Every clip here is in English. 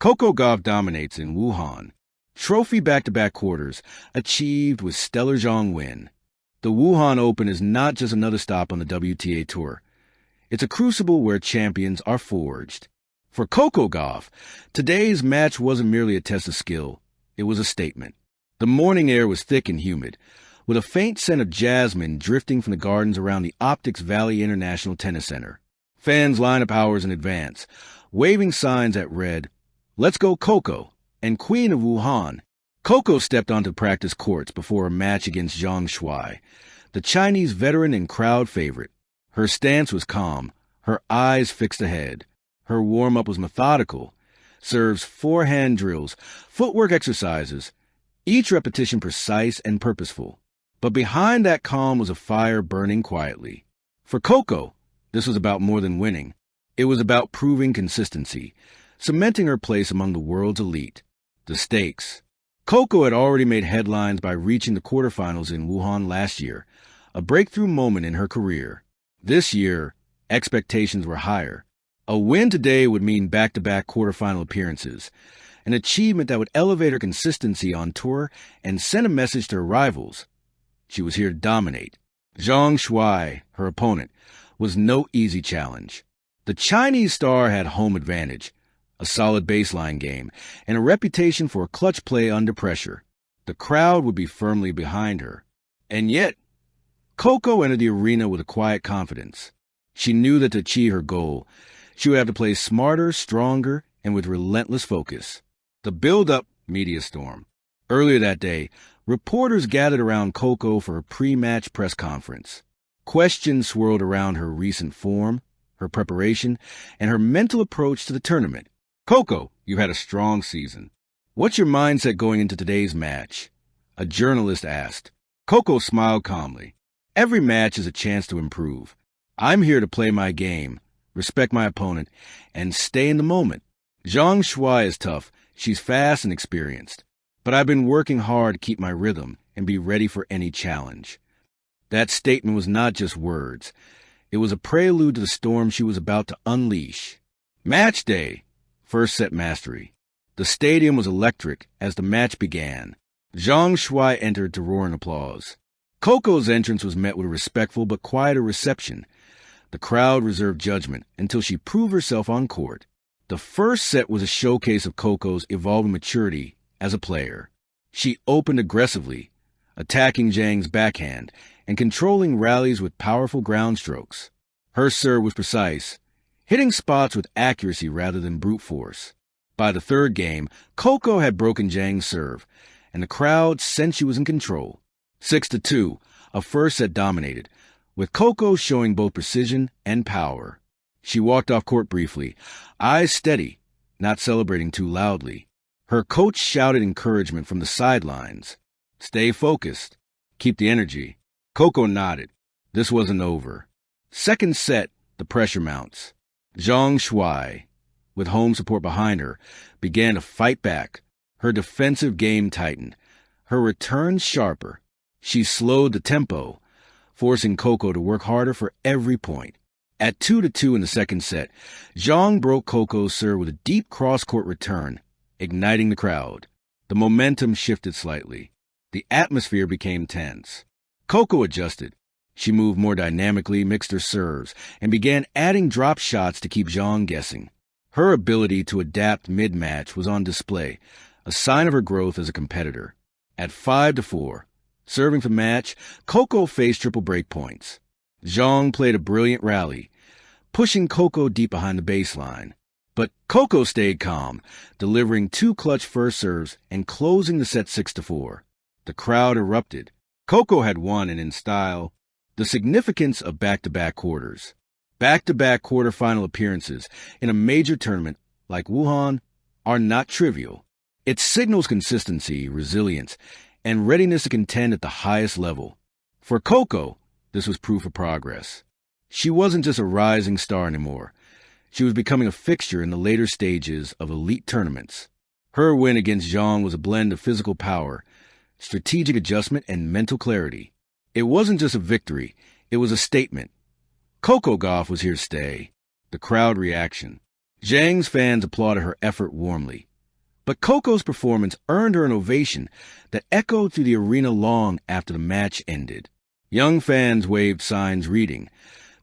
Coco Gauff dominates in Wuhan. Trophy back-to-back quarters achieved with stellar Zhang win. The Wuhan Open is not just another stop on the WTA Tour. It's a crucible where champions are forged. For Coco Gauff, today's match wasn't merely a test of skill. It was a statement. The morning air was thick and humid, with a faint scent of jasmine drifting from the gardens around the Optics Valley International Tennis Center. Fans lined up hours in advance, waving signs that read, "Let's go Coco," and Queen of Wuhan. Coco stepped onto practice courts before a match against Zhang, the Chinese veteran and crowd favorite. Her stance was calm, her eyes fixed ahead. Her warm-up was methodical. Serves, forehand drills, footwork exercises, each repetition precise and purposeful. But behind that calm was a fire burning quietly. For Coco, this was about more than winning. It was about proving consistency, cementing her place among the world's elite. The stakes. Coco had already made headlines by reaching the quarterfinals in Wuhan last year, a breakthrough moment in her career. This year, expectations were higher. A win today would mean back-to-back quarterfinal appearances, an achievement that would elevate her consistency on tour and send a message to her rivals. She was here to dominate. Zhang, her opponent, was no easy challenge. The Chinese star had home advantage, a solid baseline game, and a reputation for clutch play under pressure. The crowd would be firmly behind her. And yet, Coco entered the arena with a quiet confidence. She knew that to achieve her goal, she would have to play smarter, stronger, and with relentless focus. The build-up media storm. Earlier that day, reporters gathered around Coco for a pre-match press conference. Questions swirled around her recent form, her preparation, and her mental approach to the tournament. "Coco, you've had a strong season. What's your mindset going into today's match?" A journalist asked. Coco smiled calmly. "Every match is a chance to improve. I'm here to play my game, respect my opponent, and stay in the moment. Zhang is tough. She's fast and experienced. But I've been working hard to keep my rhythm and be ready for any challenge." That statement was not just words. It was a prelude to the storm she was about to unleash. Match day. First set mastery. The stadium was electric as the match began. Zhang entered to roaring applause. Coco's entrance was met with a respectful but quieter reception. The crowd reserved judgment until she proved herself on court. The first set was a showcase of Coco's evolving maturity as a player. She opened aggressively, attacking Zhang's backhand and controlling rallies with powerful ground strokes. Her serve was precise, hitting spots with accuracy rather than brute force. By the third game, Coco had broken Zhang's serve, and the crowd sensed she was in control. 6-2, a first set dominated, with Coco showing both precision and power. She walked off court briefly, eyes steady, not celebrating too loudly. Her coach shouted encouragement from the sidelines. "Stay focused. Keep the energy." Coco nodded. This wasn't over. Second set, the pressure mounts. Zhang, with home support behind her, began to fight back. Her defensive game tightened, her returns sharper. She slowed the tempo, forcing Coco to work harder for every point. At 2-2 in the second set, Zhang broke Coco's serve with a deep cross-court return, igniting the crowd. The momentum shifted slightly. The atmosphere became tense. Coco adjusted. She moved more dynamically, mixed her serves, and began adding drop shots to keep Zhang guessing. Her ability to adapt mid-match was on display, a sign of her growth as a competitor. At 5-4, serving for match, Coco faced triple break points. Zhang played a brilliant rally, pushing Coco deep behind the baseline. But Coco stayed calm, delivering two clutch first serves and closing the set 6-4. The crowd erupted. Coco had won, and in style. The significance of back-to-back quarters. Back-to-back quarterfinal appearances in a major tournament like Wuhan are not trivial. It signals consistency, resilience, and readiness to contend at the highest level. For Coco, this was proof of progress. She wasn't just a rising star anymore. She was becoming a fixture in the later stages of elite tournaments. Her win against Zhang was a blend of physical power, strategic adjustment, and mental clarity. It wasn't just a victory, it was a statement. Coco Gauff was here to stay. The crowd reaction. Zhang's fans applauded her effort warmly. But Coco's performance earned her an ovation that echoed through the arena long after the match ended. Young fans waved signs reading,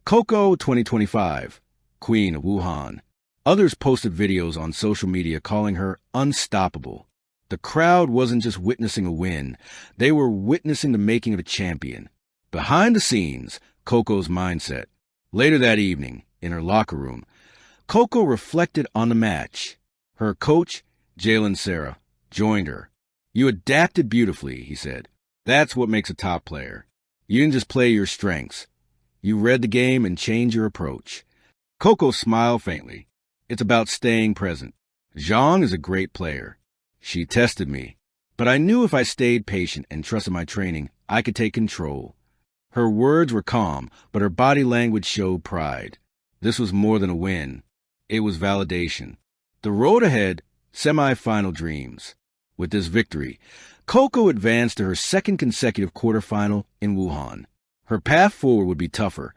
"Coco 2025, Queen of Wuhan." Others posted videos on social media calling her unstoppable. The crowd wasn't just witnessing a win, they were witnessing the making of a champion. Behind the scenes, Coco's mindset. Later that evening, in her locker room, Coco reflected on the match. Her coach, Jalen Sarah, joined her. "You adapted beautifully," he said. "That's what makes a top player. You didn't just play your strengths. You read the game and changed your approach." Coco smiled faintly. "It's about staying present. Zhang is a great player. She tested me, but I knew if I stayed patient and trusted my training, I could take control." Her words were calm, but her body language showed pride. This was more than a win. It was validation. The road ahead, semi-final dreams. With this victory, Coco advanced to her second consecutive quarterfinal in Wuhan. Her path forward would be tougher.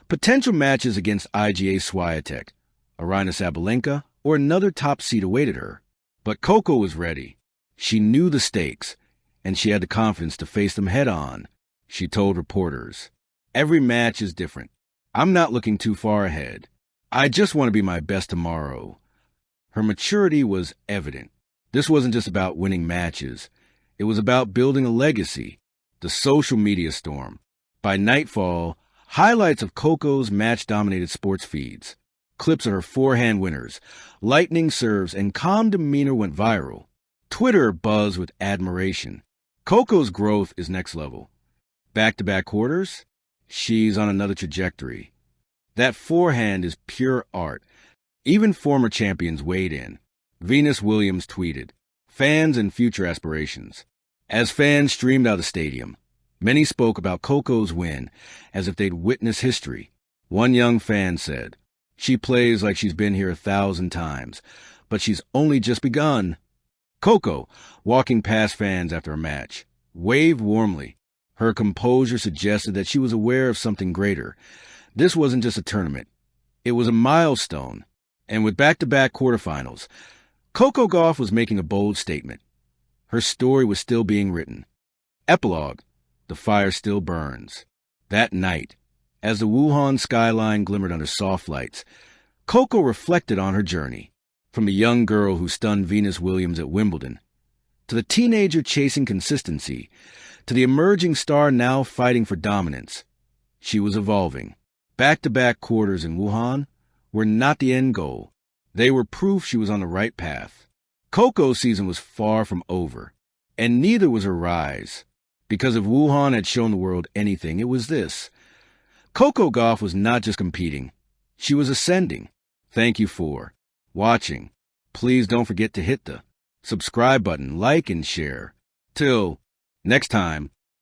Potential matches against IGA Swiatek, Aryna Sabalenka, or another top seed awaited her. But Coco was ready. She knew the stakes, and she had the confidence to face them head-on. She told reporters, "Every match is different. I'm not looking too far ahead. I just want to be my best tomorrow." Her maturity was evident. This wasn't just about winning matches. It was about building a legacy. The social media storm. By nightfall, highlights of Coco's match-dominated sports feeds. Clips of her forehand winners, lightning serves, and calm demeanor went viral. Twitter buzzed with admiration. Coco's growth is next level. Back-to-back quarters? She's on another trajectory. That forehand is pure art. Even former champions weighed in. Venus Williams tweeted, "Fans and future aspirations." As fans streamed out of the stadium, many spoke about Coco's win as if they'd witnessed history. One young fan said, "She plays like she's been here 1,000 times, but she's only just begun." Coco, walking past fans after a match, waved warmly. Her composure suggested that she was aware of something greater. This wasn't just a tournament. It was a milestone. And with back-to-back quarterfinals, Coco Gauff was making a bold statement. Her story was still being written. Epilogue: the fire still burns. That night, as the Wuhan skyline glimmered under soft lights, Coco reflected on her journey. From the young girl who stunned Venus Williams at Wimbledon, to the teenager chasing consistency, to the emerging star now fighting for dominance. She was evolving. Back-to-back quarters in Wuhan were not the end goal. They were proof she was on the right path. Coco's season was far from over, and neither was her rise. Because if Wuhan had shown the world anything, it was this. Coco Gauff was not just competing. She was ascending. Thank you for watching. Please don't forget to hit the subscribe button, like, and share. Till next time.